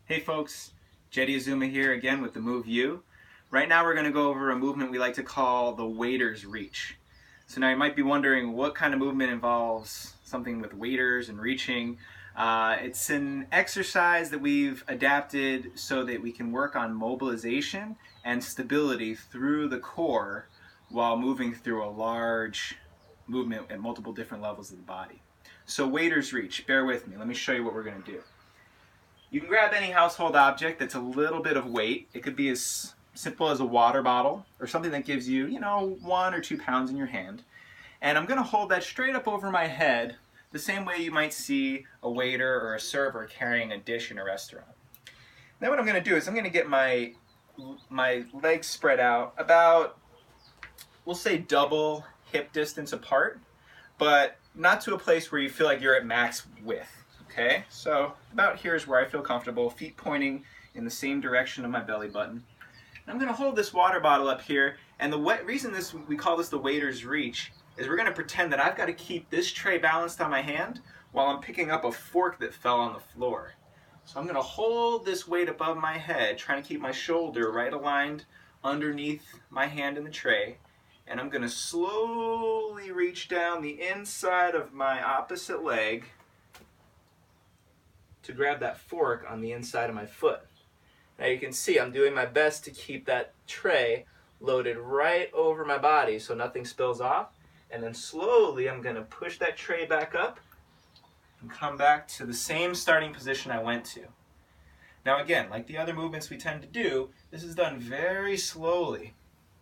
Hey folks, Jetty Azuma here again with the Move U. Right now we're going to go over a movement we like to call the waiter's reach. So now you might be wondering what kind of movement involves something with waiters and reaching. It's an exercise that we've adapted so that we can work on mobilization and stability through the core while moving through a large movement at multiple different levels of the body. So waiter's reach, bear with me, let me show you what we're going to do. You can grab any household object that's a little bit of weight. It could be as simple as a water bottle or something that gives you, 1 or 2 pounds in your hand. And I'm going to hold that straight up over my head the same way you might see a waiter or a server carrying a dish in a restaurant. Now what I'm going to do is I'm going to get my legs spread out about, we'll say double hip distance apart, but not to a place where you feel like you're at max width. Okay, so about here is where I feel comfortable, feet pointing in the same direction of my belly button. And I'm going to hold this water bottle up here, and the reason we call this the waiter's reach is we're going to pretend that I've got to keep this tray balanced on my hand while I'm picking up a fork that fell on the floor. So I'm going to hold this weight above my head, trying to keep my shoulder right aligned underneath my hand in the tray, and I'm going to slowly reach down the inside of my opposite leg to grab that fork on the inside of my foot. Now you can see I'm doing my best to keep that tray loaded right over my body so nothing spills off, and then slowly I'm going to push that tray back up and come back to the same starting position I went to. Now again, like the other movements we tend to do, this is done very slowly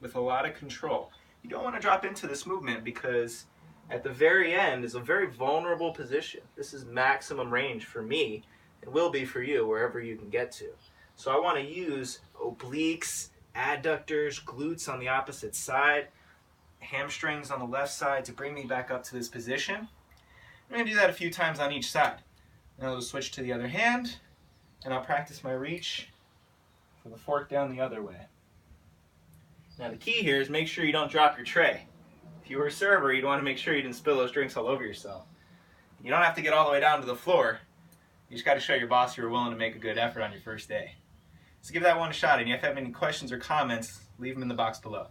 with a lot of control. You don't want to drop into this movement because at the very end is a very vulnerable position. This is maximum range for me and will be for you wherever you can get to. So I want to use obliques, adductors, glutes on the opposite side, hamstrings on the left side to bring me back up to this position. I'm going to do that a few times on each side. Then I'll switch to the other hand and I'll practice my reach for the fork down the other way. Now the key here is make sure you don't drop your tray. If you were a server, you'd want to make sure you didn't spill those drinks all over yourself. You don't have to get all the way down to the floor. You just got to show your boss you were willing to make a good effort on your first day. So give that one a shot, and if you have any questions or comments, leave them in the box below.